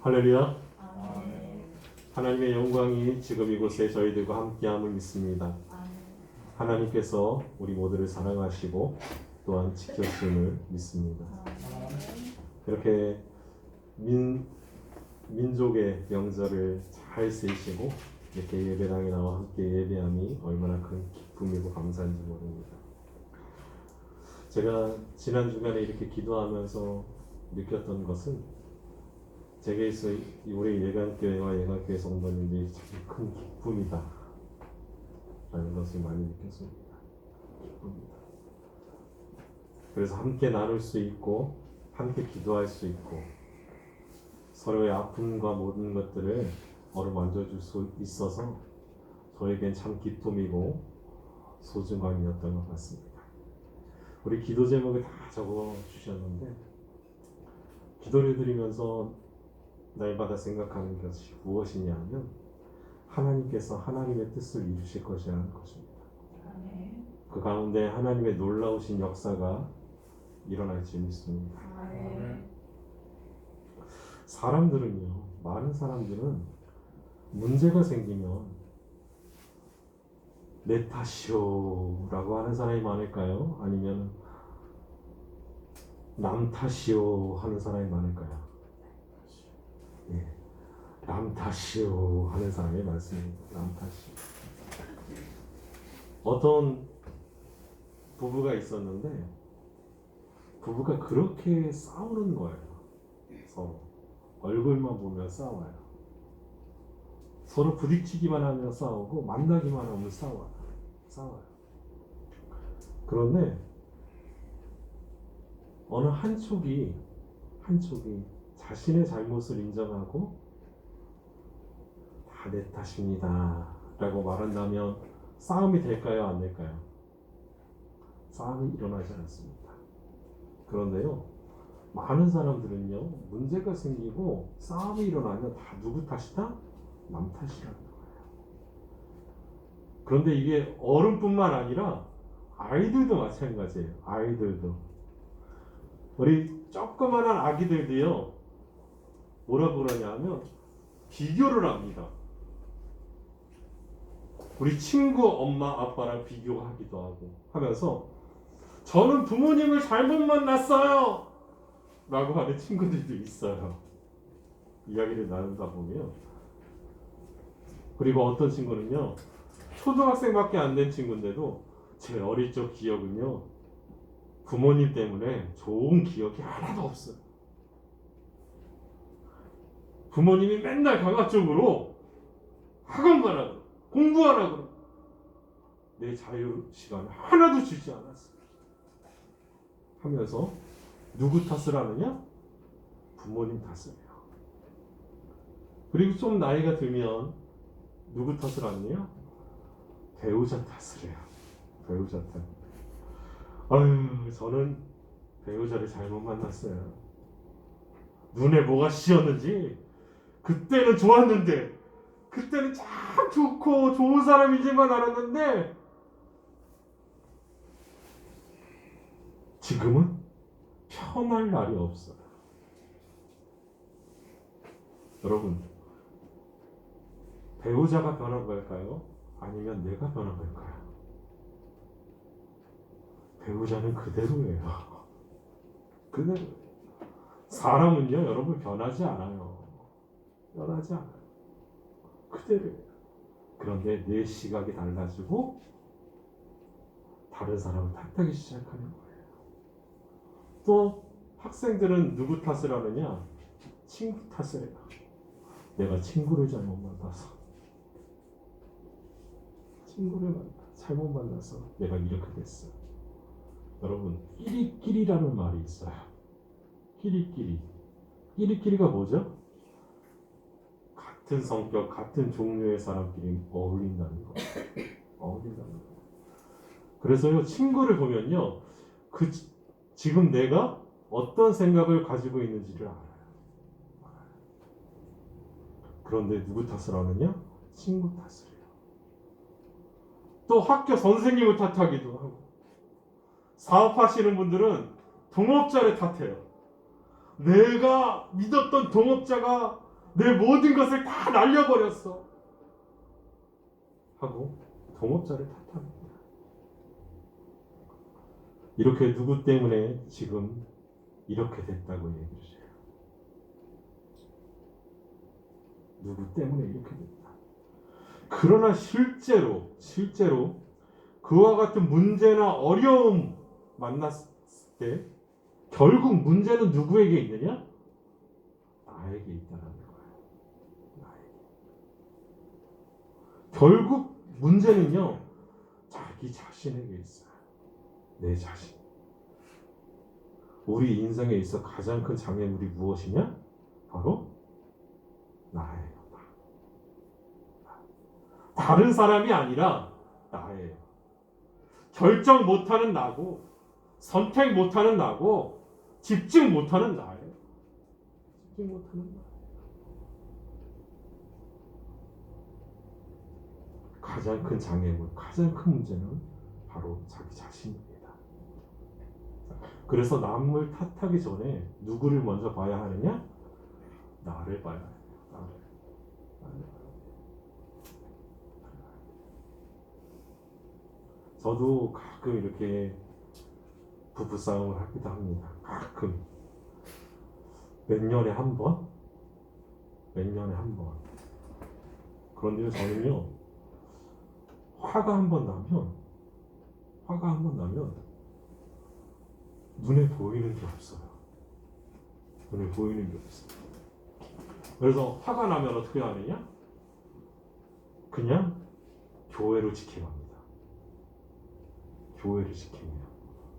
할렐루야. 아멘. 하나님의 영광이 지금 이곳에 저희들과 함께함을 믿습니다. 아멘. 하나님께서 우리 모두를 사랑하시고 또한 지켜주심을 믿습니다. 이렇게 민족의 명절을 잘 세시고 이렇게 예배당에 나와 함께 예배함이 얼마나 큰 기쁨이고 감사한지 모릅니다. 제가 지난 주간에 이렇게 기도하면서 느꼈던 것은 제게서 우리 예간교회와 예간교회 성도님들이 참 큰 기쁨이다 라는 것을 많이 느꼈습니다. 기쁨이다. 그래서 함께 나눌 수 있고 함께 기도할 수 있고 서로의 아픔과 모든 것들을 어루만져줄 수 있어서 저에겐 참 기쁨이고 소중함이었던 것 같습니다. 우리 기도 제목을 다 적어 주셨는데 기도를 드리면서 날마다 생각하는 것이 무엇이냐 하면 하나님께서 하나님의 뜻을 이루실 것이라는 것입니다. 아멘. 그 가운데 하나님의 놀라우신 역사가 일어날 줄 믿습니다. 아멘. 사람들은요, 많은 사람들은 문제가 생기면 내 탓이오 라고 하는 사람이 많을까요? 아니면 남 탓이오 하는 사람이 많을까요? 예, 남 탓이오 하는 사람이 많습니다. 남 탓이오. 어떤 부부가 있었는데 부부가 그렇게 싸우는 거예요. 서로 얼굴만 보면 싸워요. 서로 부딪히기만 하면 싸우고 만나기만 하면 싸워요. 그런데 어느 한쪽이 자신의 잘못을 인정하고 다 내 탓입니다 라고 말한다면 싸움이 될까요? 안 될까요? 싸움이 일어나지 않습니다. 그런데요, 많은 사람들은요, 문제가 생기고 싸움이 일어나면 다 누구 탓이다? 남 탓이라는 거예요. 그런데 이게 어른뿐만 아니라 아이들도 마찬가지예요. 아이들도. 우리 조그만한 아기들도요, 뭐라고 그러냐 하면 비교를 합니다. 우리 친구 엄마 아빠랑 비교하기도 하고 하면서 저는 부모님을 잘못 만났어요 라고 하는 친구들도 있어요. 이야기를 나누다 보면. 그리고 어떤 친구는요, 초등학생밖에 안 된 친구인데도 제 어릴 적 기억은요, 부모님 때문에 좋은 기억이 하나도 없어요. 부모님이 맨날 강압적으로 학원 가라고 공부하라고 내 자유 시간을 하나도 주지 않았어요. 하면서 누구 탓을 하느냐? 부모님 탓을 해요. 그리고 좀 나이가 들면 누구 탓을 하느냐? 배우자 탓을 해요. 배우자 탓. 아유, 저는 배우자를 잘못 만났어요. 눈에 뭐가 씌었는지 그때는 좋았는데 그때는 참 좋고 좋은 사람이지만 알았는데 지금은 편할 날이 없어요. 여러분, 배우자가 변한 걸까요? 아니면 내가 변한 걸까요? 배우자는 그대로예요. 그대로예요. 사람은요, 여러분, 변하지 않아요. 변하지 않아요. 그대로예요. 그런데 내 시각이 달라지고 다른 사람을 탓하기 시작하는 거예요. 또 학생들은 누구 탓을 하느냐? 친구 탓을 해요. 내가 친구를 잘못 만나서 잘못 만나서 내가 이렇게 됐어. 여러분, 끼리끼리라는 말이 있어요. 끼리끼리가 뭐죠? 같은 성격, 같은 종류의 사람끼리 어울린다는 거예요. 그래서요, 친구를 보면요, 지금 내가 어떤 생각을 가지고 있는지를 알아요. 그런데 누구 탓을 하느냐? 친구 탓을 해요. 또 학교 선생님을 탓하기도 하고, 사업하시는 분들은 동업자를 탓해요. 내가 믿었던 동업자가 내 모든 것을 다 날려버렸어. 하고 동업자를 탓합니다. 이렇게 누구 때문에 지금 이렇게 됐다고 얘기를 해요. 누구 때문에 이렇게 됐다. 그러나 실제로 그와 같은 문제나 어려움 만났을 때 결국 문제는 누구에게 있느냐? 나에게 있다는 거예요. 나에게. 결국 문제는요, 자기 자신에게 있어요. 내 자신. 우리 인생에 있어 가장 큰 장애물이 무엇이냐? 바로 나예요. 다른 사람이 아니라 나예요. 결정 못하는 나고, 선택 못하는 나고, 집중 못하는 나예요. 집중 못하는 나. 가장 큰 장애물, 가장 큰 문제는 바로 자기 자신입니다. 그래서 남을 탓하기 전에 누구를 먼저 봐야 하느냐? 나를 봐야 해요. 나를 봐야 해요. 저도 가끔 이렇게 부부싸움을 하기도 합니다. 가끔. 몇 년에 한 번? 그런데요, 저는요, 화가 한 번 나면 눈에 보이는 게 없어요. 눈에 보이는 게 없어요. 그래서 화가 나면 어떻게 하느냐? 그냥 교회로 지켜갑니다. 교회를 지킵니다.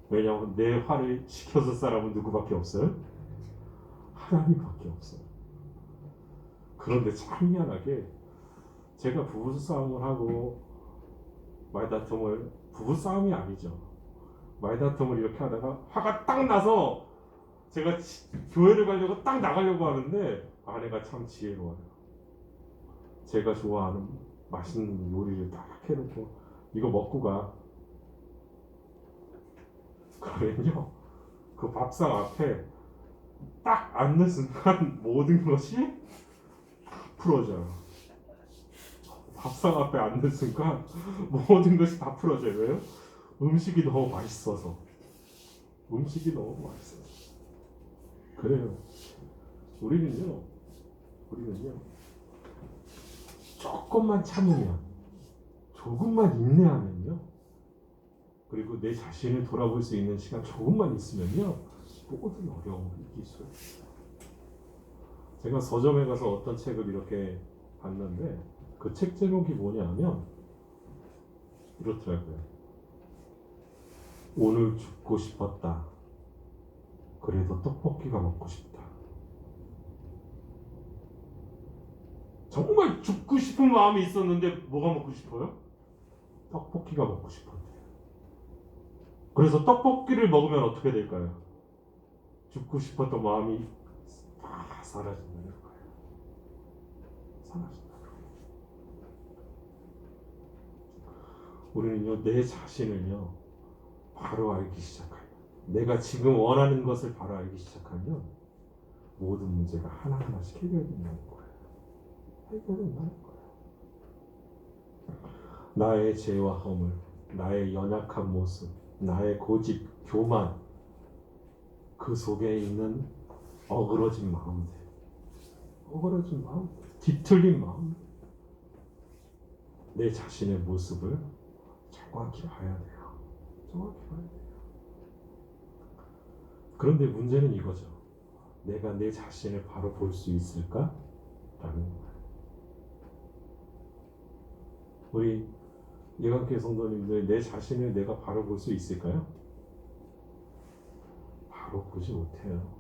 왜냐하면 내 화를 식혀줄 사람은 누구밖에 없어요? 하나님밖에 없어요. 그런데 참 희한하게 제가 부부싸움을 하고 말다툼을, 부부싸움이 아니죠. 말다툼을 이렇게 하다가 화가 딱 나서 제가 교회를 가려고 딱 나가려고 하는데 아내가 참 지혜로워요. 제가 좋아하는 맛있는 요리를 딱 해놓고 이거 먹고 가. 그러면요, 그 밥상 앞에 딱 앉는 순간 모든 것이 다 풀어져요. 밥상 앞에 앉는 순간 모든 것이 다 풀어져요. 왜요? 음식이 너무 맛있어서. 그래요. 우리는요 조금만 참으면, 조금만 인내하면요, 그리고 내 자신을 돌아볼 수 있는 시간 조금만 있으면요, 모든 어려움을 이길 수 있어요. 제가 서점에 가서 어떤 책을 이렇게 봤는데 그 책 제목이 뭐냐면 이렇더라고요. 오늘 죽고 싶었다. 그래도 떡볶이가 먹고 싶다. 정말 죽고 싶은 마음이 있었는데 뭐가 먹고 싶어요? 떡볶이가 먹고 싶었대요. 그래서 떡볶이를 먹으면 어떻게 될까요? 죽고 싶었던 마음이 다 사라진다는 거예요. 사라진다는 거예요. 우리는요, 내 자신을요, 바로 알기 시작하면, 내가 지금 원하는 것을 바로 알기 시작하면 모든 문제가 하나하나씩 해결된다는 거예요. 해결된다는 거예요. 나의 죄와 허물, 나의 연약한 모습, 나의 고집, 교만, 그 속에 있는 어그러진 마음들, 뒤틀린 마음, 내 자신의 모습을 정확히 봐야 돼요. 그런데 문제는 이거죠. 내가 내 자신을 바로 볼 수 있을까? 라는 거예요. 우리 예강교회 성도님들, 내 자신을 내가 바로 볼 수 있을까요? 바로 보지 못해요.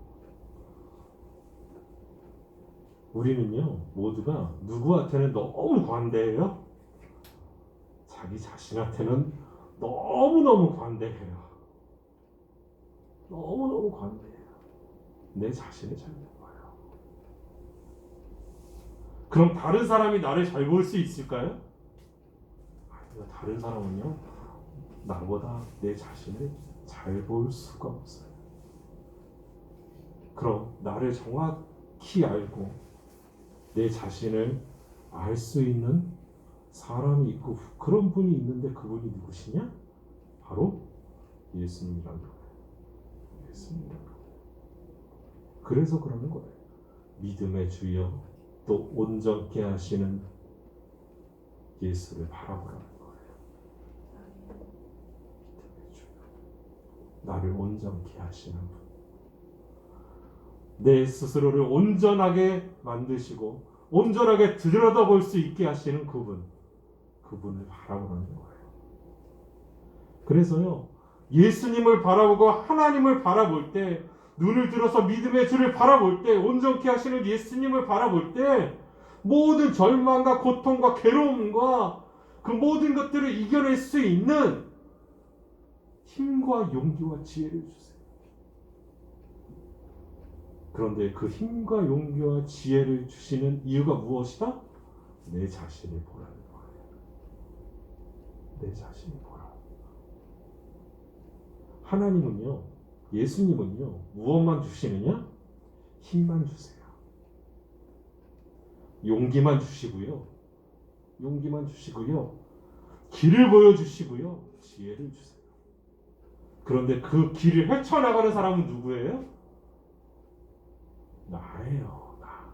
우리는요, 모두가 누구한테는 너무 관대해요. 자기 자신한테는 너무너무 관대해요. 너무너무 관대해요. 내 자신을 잘 못 봐요. 그럼 다른 사람이 나를 잘 볼 수 있을까요? 아니요, 다른 사람은요, 나보다 내 자신을 잘 볼 수가 없어요. 그럼 나를 정확히 알고 내 자신을 알 수 있는 사람이 있고 그런 분이 있는데 그분이 누구시냐? 바로 예수님이라는 거예요. 예수님이라는 거예요. 그래서 그러는 거예요. 믿음의 주여 또 온전케 하시는 예수를 바라보라는 거예요. 믿음의 주여 나를 온전케 하시는 분, 내 스스로를 온전하게 만드시고 온전하게 들여다볼 수 있게 하시는 그분을 바라보라는 거예요. 그래서요, 예수님을 바라보고 하나님을 바라볼 때, 눈을 들어서 믿음의 주를 바라볼 때, 온전케 하시는 예수님을 바라볼 때 모든 절망과 고통과 괴로움과 그 모든 것들을 이겨낼 수 있는 힘과 용기와 지혜를 주세요. 그런데 그 힘과 용기와 지혜를 주시는 이유가 무엇이다? 내 자신을 보라는 거예요. 내 자신을 보라. 하나님은요, 예수님은요, 무엇만 주시느냐? 힘만 주세요. 용기만 주시고요. 용기만 주시고요. 길을 보여주시고요. 지혜를 주세요. 그런데 그 길을 헤쳐나가는 사람은 누구예요? 나예요. 나.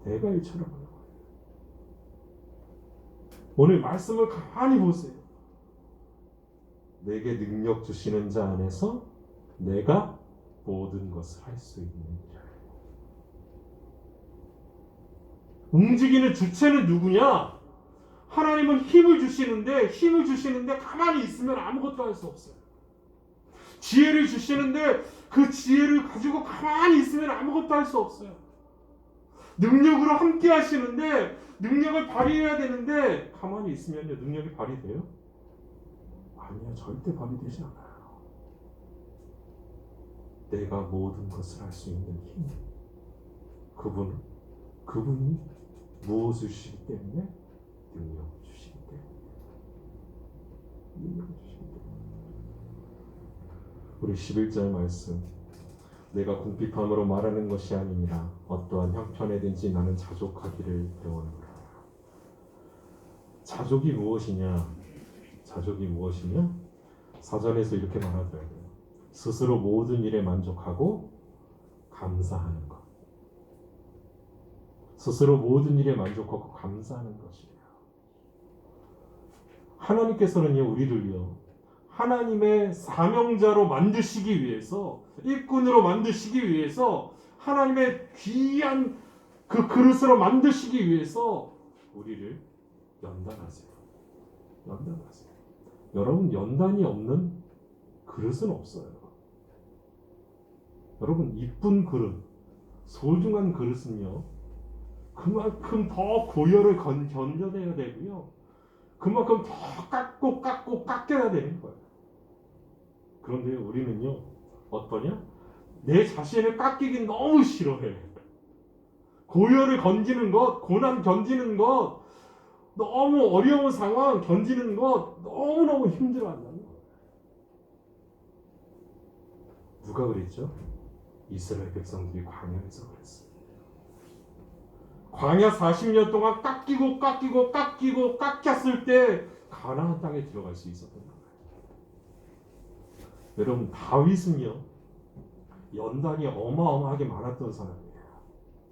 내가 헤쳐나가는 거예요. 오늘 말씀을 가만히 보세요. 내게 능력 주시는 자 안에서 내가 모든 것을 할 수 있는 자예요. 움직이는 주체는 누구냐? 하나님은 힘을 주시는데 가만히 있으면 아무것도 할 수 없어요. 지혜를 주시는데 그 지혜를 가지고 가만히 있으면 아무것도 할 수 없어요. 능력으로 함께 하시는데 능력을 발휘해야 되는데 가만히 있으면요, 능력이 발휘돼요? 아니요, 절대 발휘되지 않아요. 내가 모든 것을 할 수 있는 힘, 그분이 무엇을 주시기 때문에? 능력을 주시기 때문에. 능력을 주시기 때문에. 우리 11절 말씀, 내가 궁핍함으로 말하는 것이 아니니라 어떠한 형편에든지 나는 자족하기를 배워노라. 자족이 무엇이냐? 자족이 무엇이냐? 사전에서 이렇게 말하더라고요. 스스로 모든 일에 만족하고 감사하는 것. 스스로 모든 일에 만족하고 감사하는 것이에요. 하나님께서는요, 우리를요, 하나님의 사명자로 만드시기 위해서, 일꾼으로 만드시기 위해서, 하나님의 귀한 그 그릇으로 만드시기 위해서 우리를 연단하세요. 연단하세요. 여러분, 연단이 없는 그릇은 없어요. 여러분, 이쁜 그릇, 소중한 그릇은요, 그만큼 더 고열을 견뎌내야 되고요, 그만큼 더 깎고 깎여야 되는 거예요. 그런데 우리는요, 어떠냐? 내 자신을 깎이긴 너무 싫어해. 고열을 견디는 것, 고난 견디는 것, 너무 어려운 상황 견디는 것 너무너무 힘들어한다는 거예요. 누가 그랬죠? 이스라엘 백성들이 광야에서 그랬어요. 광야 40년 동안 깎이고 깎였을 때 가나안 땅에 들어갈 수 있었던 거예요. 여러분, 다윗은요, 연단이 어마어마하게 많았던 사람이에요.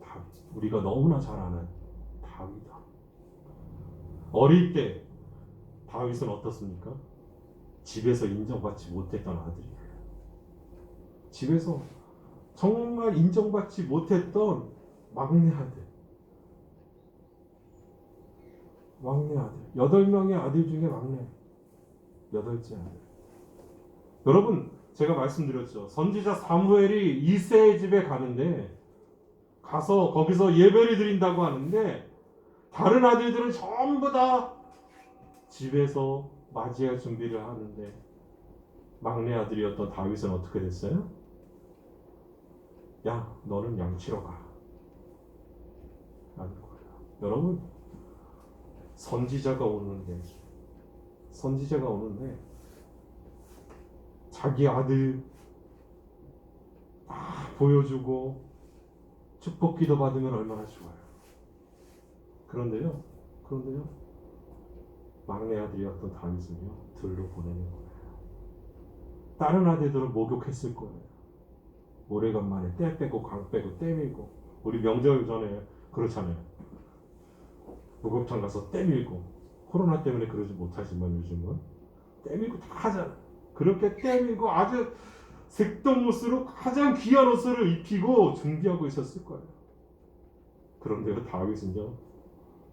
다윗, 우리가 너무나 잘 아는 다윗. 어릴 때 다윗은 어떻습니까? 집에서 인정받지 못했던 아들이에요. 집에서 정말 인정받지 못했던 막내 아들. 8명의 아들 중에 막내. 8째 아들. 여러분, 제가 말씀드렸죠. 선지자 사무엘이 이새의 집에 가는데, 가서 거기서 예배를 드린다고 하는데, 다른 아들들은 전부 다 집에서 맞이할 준비를 하는데, 막내 아들이었던 다윗은 어떻게 됐어요? 야, 너는 양치러 가. 라는 거예요. 여러분, 선지자가 오는데 자기 아들 다 보여주고 축복기도 받으면 얼마나 좋아요. 그런데요, 막내 아들이었던 다윗은요, 들로 보내는 거예요. 다른 아들들은 목욕했을 거예요. 오래간만에 때 빼고 강 빼고 때 밀고, 우리 명절 전에 그렇잖아요. 목욕탕 가서 때 밀고, 코로나 때문에 그러지 못하지만 요즘은 때 밀고 다 하잖아요. 그렇게 때 밀고 아주 색동 옷으로 가장 귀한 옷을 입히고 준비하고 있었을 거예요. 그런데요, 다윗은요,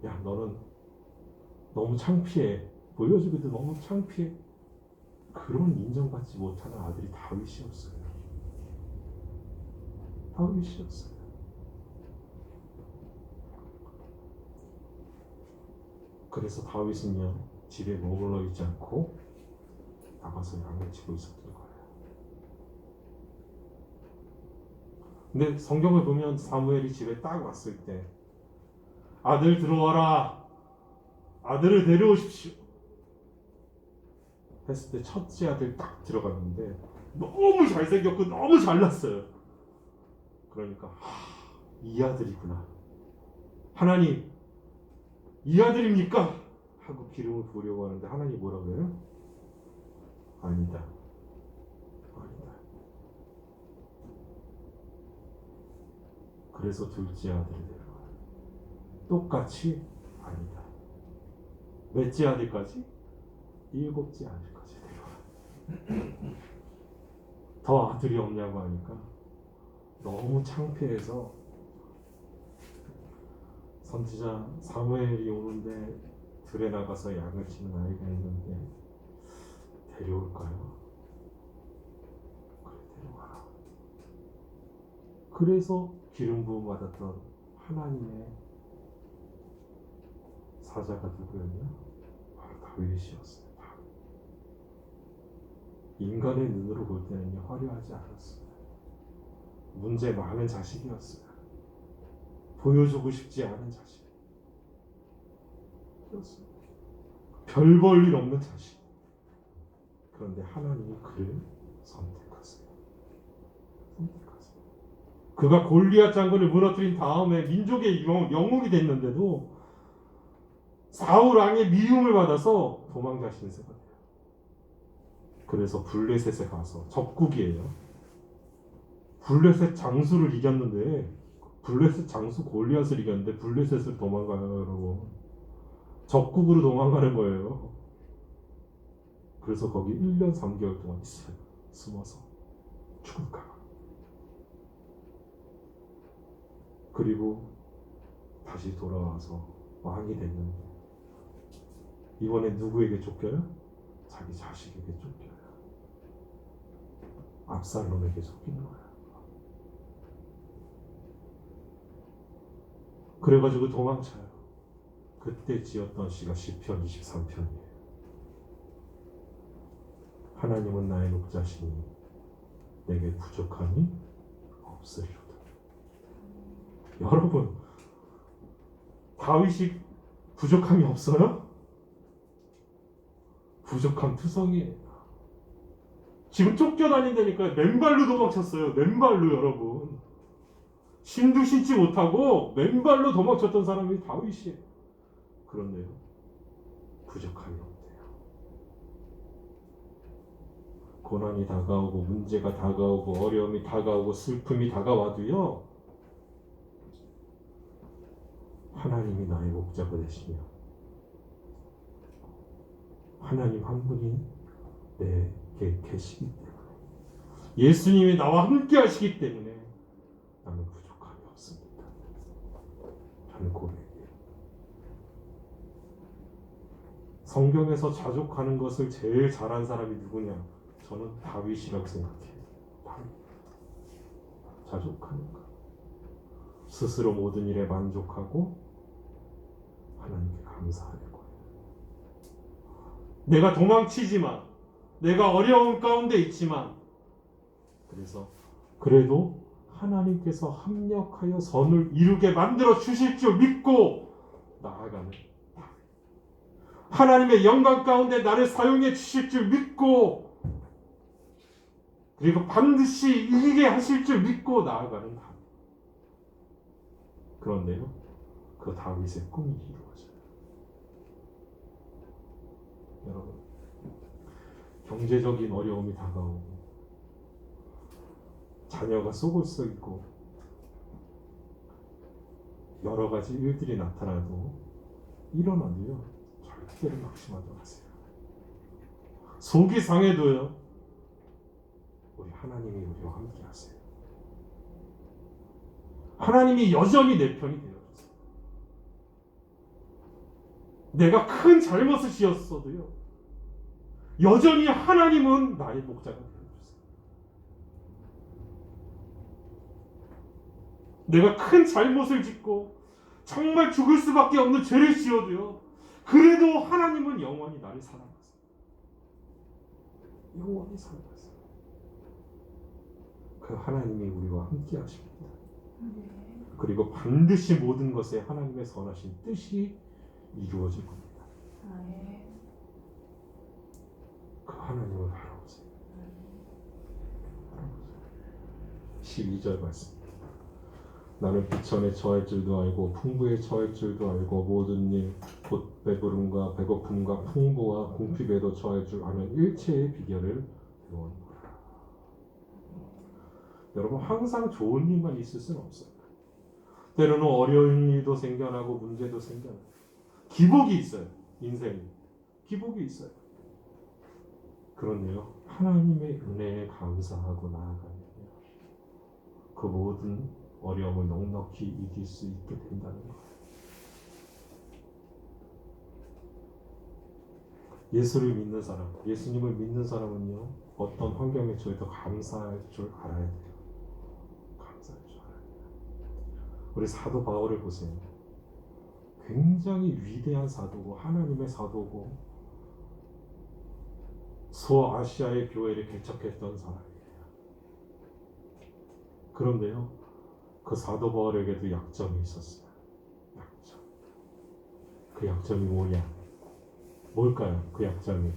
야, 너는 너무 창피해. 보여주기도 너무 창피해. 그런 인정받지 못하는 아들이 다윗이었어요. 다윗이었어요. 그래서 다윗은요, 집에 머물러 있지 않고 나가서 양을 치고 있었던 거예요. 근데 성경을 보면 사무엘이 집에 딱 왔을 때 아들 들어와라, 아들을 데려오십시오 했을 때 첫째 아들 딱 들어갔는데 너무 잘생겼고 너무 잘났어요. 그러니까 이 아들이구나, 하나님 이 아들입니까? 하고 기름을 부으려고 하는데 하나님이 뭐라고 해요? 아니다. 그래서 둘째 아들을 데려와요. 똑같이 아니다. 몇째 아들까지? 7째 아들까지 데려와요. 더 아들이 없냐고 하니까 너무 창피해서 선지자 사무엘이 오는데 들에 나가서 양을 치는 아이가 있는데 데려올까요? 그래, 데려와라. 그래서 기름 부음 받았던 하나님의 사자가 누구였냐? 바로 다윗이었어요. 인간의 눈으로 볼 때는 화려하지 않았어요. 문제 많은 자식이었어요. 보여주고 싶지 않은 자식이었어요. 별 볼 일 없는 자식. 그런데 하나님이 그를 선택하세요. 그가 골리앗 장군을 무너뜨린 다음에 민족의 영웅이 됐는데도 사울 왕의 미움을 받아서 도망자 신세가 돼요. 그래서 블레셋에 가서 적국이에요. 블레셋 장수를 이겼는데, 블레셋 장수 골리앗을 이겼는데 블레셋으로 도망가요, 여러분. 적국으로 도망가는 거예요. 그래서 거기 1년 3개월 동안 있어요. 숨어서 죽을까. 그리고 다시 돌아와서 왕이 됐는데 이번에 누구에게 쫓겨요? 자기 자식에게 쫓겨요. 압살롬에게 쫓기는 거예요. 그래가지고 도망쳐요. 그때 지었던 시가 시편 23편이에요. 하나님은 나의 목자시니 내게 부족함이 없으리로다. 여러분, 다윗이 부족함이 없어요? 부족함 투성이에요. 지금 쫓겨다닌다니까요. 맨발로 도망쳤어요. 맨발로, 여러분. 신도 신지 못하고 맨발로 도망쳤던 사람이 다윗이에요. 그런데요, 부족함이 없대요. 고난이 다가오고 문제가 다가오고 어려움이 다가오고 슬픔이 다가와도요, 하나님이 나의 목자가 되시며 하나님 한 분이 내게 계시기 때문에, 예수님이 나와 함께 하시기 때문에 나는 부족함이 없습니다. 라는 고백이에요. 성경에서 자족하는 것을 제일 잘한 사람이 누구냐? 저는 다윗이라고 생각해요. 자족하는 것. 스스로 모든 일에 만족하고 하나님께 감사하는 거예요. 내가 도망치지만, 내가 어려운 가운데 있지만, 그래도 하나님께서 합력하여 선을 이루게 만들어 주실 줄 믿고 나아가는, 하나님의 영광 가운데 나를 사용해 주실 줄 믿고, 그리고 반드시 이기게 하실 줄 믿고 나아가는 다. 그런데요, 그 다윗의 꿈이 이루어져요. 여러분, 경제적인 어려움이 다가오고 자녀가 속을 썩이고 여러 가지 일들이 나타나도 일어나도요, 절대로 낙심하지 마세요. 속이 상해도요, 우리 하나님이 우리와 함께 하세요. 하나님이 여전히 내 편이 되어주세요. 내가 큰 잘못을 지었어도요, 여전히 하나님은 나의 목자가 되어주세요. 내가 큰 잘못을 짓고 정말 죽을 수밖에 없는 죄를 지어도요, 그래도 하나님은 영원히 나를 사랑하세요. 영원히 사랑하세요. 그 하나님이 우리와 함께 하십니다. 그리고 반드시 모든 것에 하나님의 선하신 뜻이 이루어질 겁니다. 그 하나님을 바라보세요. 12절 말씀. 나는 비천에 처할 줄도 알고 풍부에 처할 줄도 알고 모든 일 곧 배부름과 배고픔과 풍부와 궁핍에도 처할 줄 아는 일체의 비결을 배웠노라. 여러분, 항상 좋은 일만 있을 수는 없어요. 때로는 어려운 일도 생겨나고 문제도 생겨나고 기복이 있어요. 인생에 기복이 있어요. 그런데요, 하나님의 은혜에 감사하고 나아가면 그 모든 어려움을 넉넉히 이길 수 있게 된다는 거예요. 예수를 믿는 사람, 예수님을 믿는 사람은요, 어떤 환경에 처해도 감사할 줄 알아야 돼요. 감사할 줄 알아야 돼요. 우리 사도 바울을 보세요. 굉장히 위대한 사도고 하나님의 사도고 소아시아의 교회를 개척했던 사람이에요. 그런데요, 그 사도 바울에게도 약점이 있었어요. 약점. 그 약점이 뭐냐? 뭘까요? 그 약점이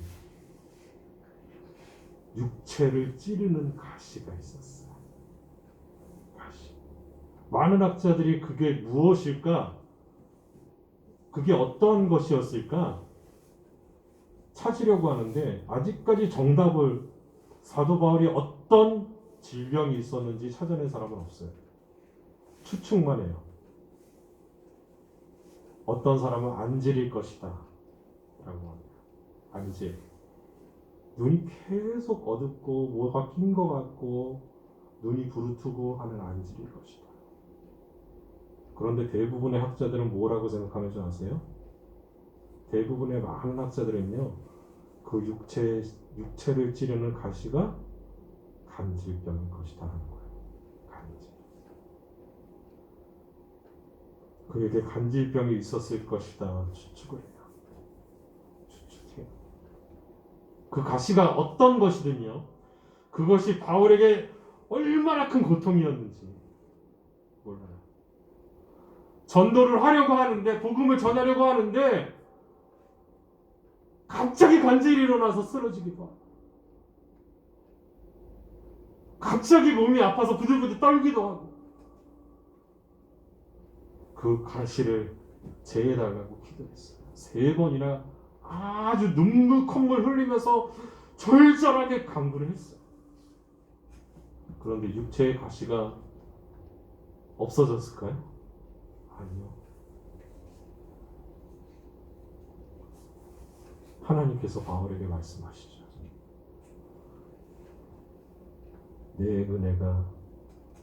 육체를 찌르는 가시가 있었어요. 가시. 많은 학자들이 그게 무엇일까? 그게 어떤 것이었을까? 찾으려고 하는데 아직까지 정답을, 사도 바울이 어떤 질병이 있었는지 찾아낸 사람은 없어요. 추측만 해요. 어떤 사람은 안질일 것이다 라고 합니다. 안질. 눈이 계속 어둡고 뭐가 낀 것 같고 눈이 부르트고 하는 안질일 것이다. 그런데 대부분의 학자들은 뭐라고 생각하는 줄 아세요? 대부분의 많은 학자들은요, 그 육체를 찌르는 가시가 간질병인 것이다 하는 거예요. 간질. 그에게 간질병이 있었을 것이다 추측을 해요. 추측해요. 그 가시가 어떤 것이든요, 그것이 바울에게 얼마나 큰 고통이었는지 몰라요. 전도를 하려고 하는데, 복음을 전하려고 하는데 갑자기 간질이 일어나서 쓰러지기도 하고 갑자기 몸이 아파서 부들부들 떨기도 하고 그 가시를 제해달라고 기도했어요. 3번이나 아주 눈물 콧물 흘리면서 절절하게 간구를 했어요. 그런데 육체의 가시가 없어졌을까요? 아니요. 하나님께서 바울에게 말씀하시죠. 내 은혜가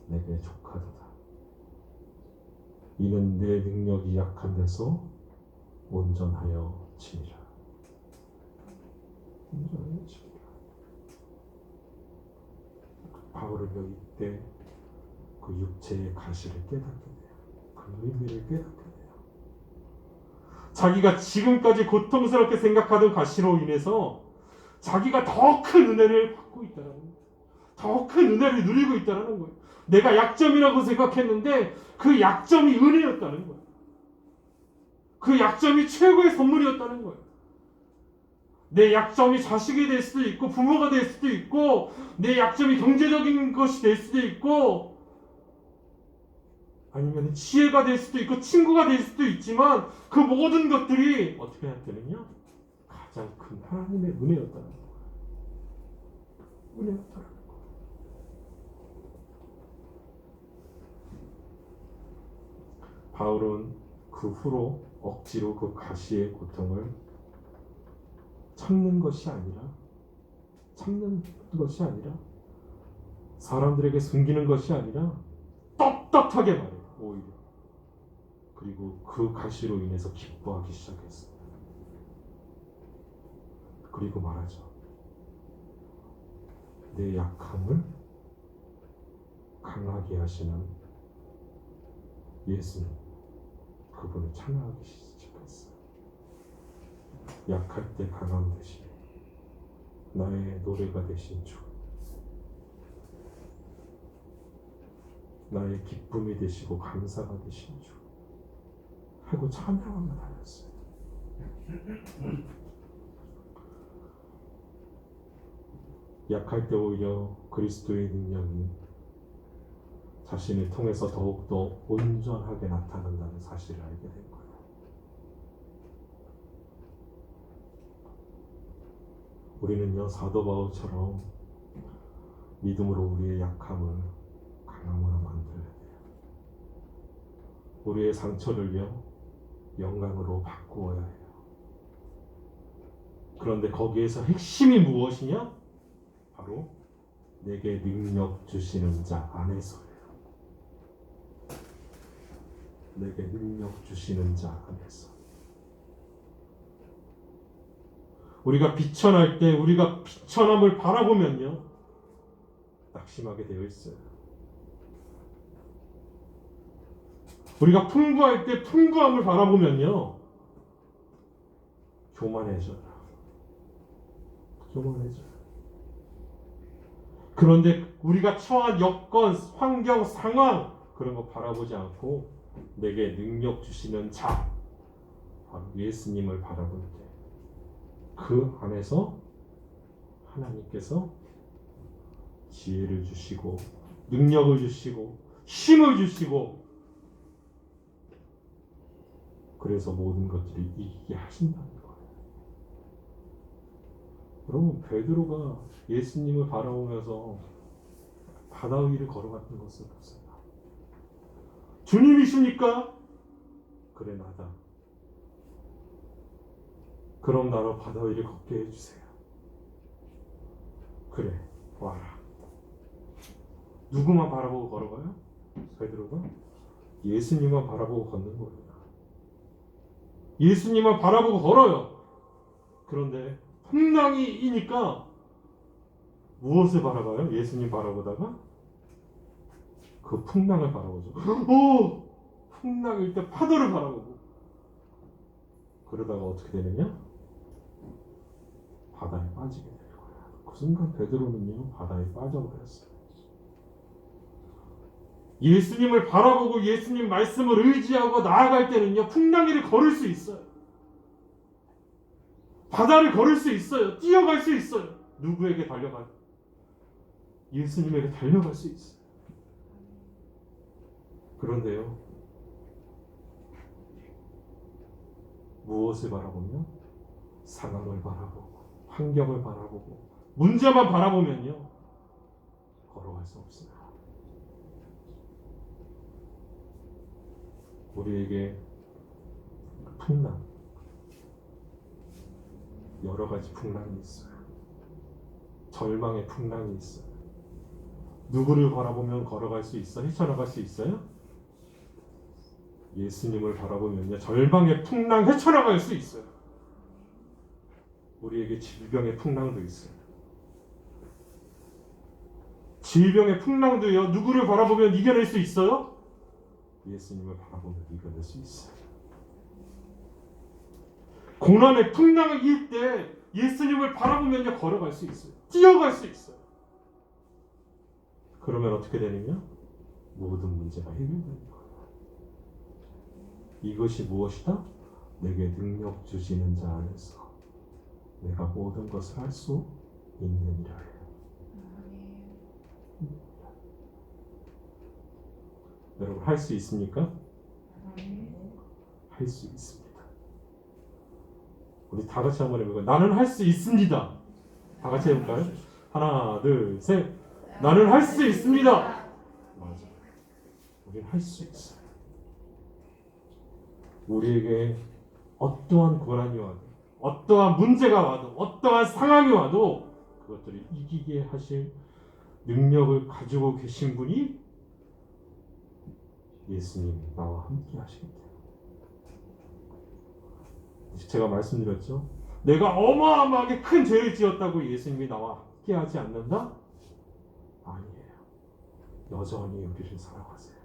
내게 족하도다. 이는 내 능력이 약한 데서 온전하여 지니라. 온전하여 지니라. 바울은 이때 그 육체의 가시를 깨닫게 돼요. 그 의미를 깨닫게 돼요. 자기가 지금까지 고통스럽게 생각하던 가시로 인해서 자기가 더 큰 은혜를 받고 있다는 거예요. 더 큰 은혜를 누리고 있다는 거예요. 내가 약점이라고 생각했는데 그 약점이 은혜였다는 거예요. 그 약점이 최고의 선물이었다는 거예요. 내 약점이 자식이 될 수도 있고 부모가 될 수도 있고 내 약점이 경제적인 것이 될 수도 있고 아니면 지혜가 될 수도 있고 친구가 될 수도 있지만 그 모든 것들이 어떻게 했더니요? 가장 큰 하나님의 은혜였다는 거예요. 은혜였다는 거예요. 바울은 그 후로 억지로 그 가시의 고통을 참는 것이 아니라 사람들에게 숨기는 것이 아니라 떳떳하게 말해요. 오히려. 그리고 그 가시로 인해서 기뻐하기 시작했어요. 그리고 말하죠. 내 약함을 강하게 하시는 예수님, 그분을 찬양하기 시작했어요. 약할 때 강함 되시네. 나의 노래가 되신 주, 나의 기쁨이 되시고 감사가 되신 주 하고 찬양하며 다녔어요. 약할 때 오히려 그리스도의 능력이 자신을 통해서 더욱더 온전하게 나타난다는 사실을 알게 된 거예요. 우리는요, 사도 바울처럼 믿음으로 우리의 약함을 강함으로 만들어야 돼요. 우리의 상처를요, 영광으로 바꾸어야 해요. 그런데 거기에서 핵심이 무엇이냐? 바로 내게 능력 주시는 자 안에서예요. 내게 능력 주시는 자 안에서. 우리가 비천할 때 우리가 비천함을 바라보면요, 낙심하게 되어 있어요. 우리가 풍부할 때 풍부함을 바라보면요, 교만해져요. 그런데 우리가 처한 여건, 환경, 상황 그런 거 바라보지 않고 내게 능력 주시는 자, 바로 예수님을 바라볼 때 그 안에서 하나님께서 지혜를 주시고 능력을 주시고 힘을 주시고 그래서 모든 것들을 이기게 하신다는 거예요. 여러분, 베드로가 예수님을 바라보면서 바다 위를 걸어갔던 것을 보세요. 주님이십니까? 그래, 나다. 그럼 나로 바다 위를 걷게 해주세요. 그래, 와라. 누구만 바라보고 걸어가요? 베드로가? 예수님만 바라보고 걷는 거예요. 예수님만 바라보고 걸어요. 그런데 풍랑이니까 무엇을 바라봐요? 예수님 바라보다가 그 풍랑을 바라보죠. 오! 풍랑일 때 파도를 바라보고 그러다가 어떻게 되느냐? 바다에 빠지게 될 거예요. 그 순간 베드로는요, 바다에 빠져버렸어요. 예수님을 바라보고 예수님 말씀을 의지하고 나아갈 때는요, 풍랑이를 걸을 수 있어요. 바다를 걸을 수 있어요. 뛰어갈 수 있어요. 누구에게 달려가요? 예수님에게 달려갈 수 있어요. 그런데요, 무엇을 바라보며? 상황을 바라보고 환경을 바라보고 문제만 바라보면요, 걸어갈 수 없어요. 우리에게 풍랑, 여러 가지 풍랑이 있어요. 절망의 풍랑이 있어요. 누구를 바라보면 걸어갈 수 있어? 헤쳐나갈 수 있어요? 예수님을 바라보면요, 절망의 풍랑 헤쳐나갈 수 있어요. 우리에게 질병의 풍랑도 있어요. 질병의 풍랑도요, 누구를 바라보면 이겨낼 수 있어요? 예수님을 바라보면 이겨낼 수 있어요. 고난의 풍랑을 이길 때 예수님을 바라보면요, 걸어갈 수 있어요. 뛰어갈 수 있어요. 그러면 어떻게 되느냐? 모든 문제가 해결되는 거예요. 이것이 무엇이다? 내게 능력 주시는 자 안에서 내가 모든 것을 할 수 있느니라 해요. 여러분 할 수 있습니까? 아멘. 할 수 있습니다. 우리 다 같이 한번 해볼까요? 나는 할 수 있습니다. 다 같이 해볼까요? 하나, 둘, 셋. 나는 할 수 있습니다. 맞아. 우리는 할 수 있어요. 우리에게 어떠한 고난이 와도, 어떠한 문제가 와도, 어떠한 상황이 와도 그것들을 이기게 하실 능력을 가지고 계신 분이 예수님 나와 함께 하시겠다. 제가 말씀드렸죠. 내가 어마어마하게 큰 죄를 지었다고 예수님이 나와 함께 하지 않는다? 아니에요. 여전히 우리를 사랑하세요.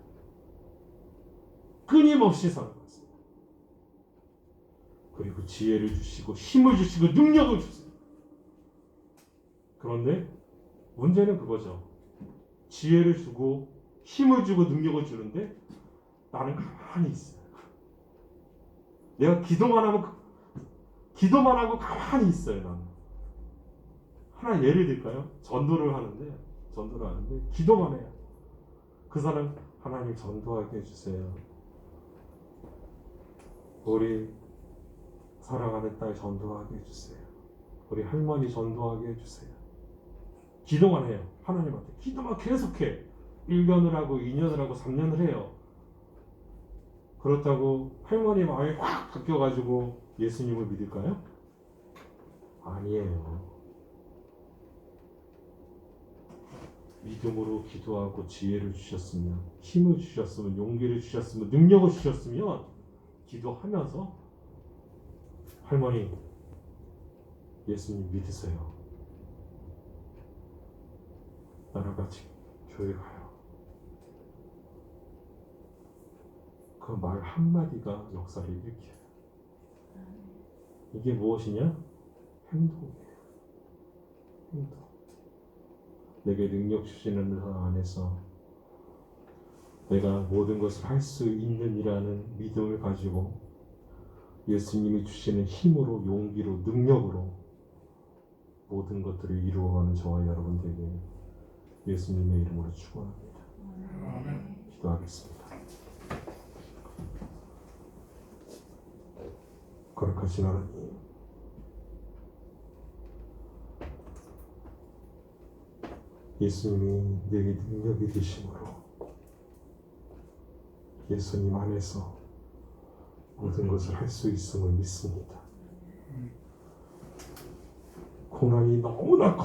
끊임없이 사랑하세요. 그리고 지혜를 주시고 힘을 주시고 능력을 주세요. 그런데 문제는 그거죠. 지혜를 주고 힘을 주고 능력을 주는데 나는 가만히 있어요. 내가 기도만 하고 가만히 있어요. 나는. 하나 예를 들까요? 전도를 하는데 기도만 해요. 그 사람 하나님 전도하게 해주세요. 우리 사랑하는 딸 전도하게 해주세요. 우리 할머니 전도하게 해주세요. 기도만 해요. 하나님한테 기도만 계속해. 1년을 하고 2년을 하고 3년을 해요. 그렇다고 할머니 마음이 확 바뀌어가지고 예수님을 믿을까요? 아니에요. 믿음으로 기도하고 지혜를 주셨으면, 힘을 주셨으면, 용기를 주셨으면, 능력을 주셨으면 기도하면서 할머니 예수님 믿으세요. 나랑 같이 교회 가요. 그 말 한마디가 역사를 일으켜요. 이게 무엇이냐? 행동이에요. 행동. 내게 능력 주시는 자 안에서 내가 모든 것을 할 수 있는이라는 믿음을 가지고 예수님이 주시는 힘으로, 용기로, 능력으로 모든 것들을 이루어가는 저와 여러분들에게 예수님의 이름으로 축원합니다. 기도하겠습니다. 거룩하신 하나님, 예수님이 내게 능력이 되심으로 예수님 안에서 모든 것을 할 수 있음을 믿습니다. 고난이 너무나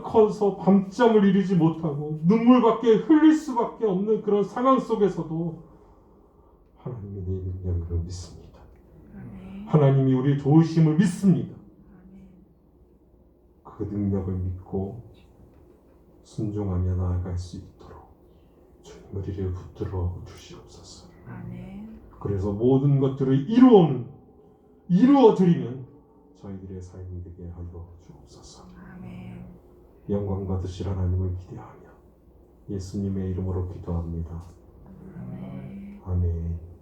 커서 밤잠을 이루지 못하고 눈물밖에 흘릴 수밖에 없는 그런 상황 속에서도 하나님이 내 능력을 믿습니다. 하나님이 우리 도우심을 믿습니다. 그 능력을 믿고 순종하며 나아갈 수 있도록 주님 우리를 붙들어 주시옵소서. 그래서 모든 것들을 이루어드리면 저희들의 삶이 되게 하여 주옵소서. 영광 받으실 하나님을 기대하며 예수님의 이름으로 기도합니다. 아멘.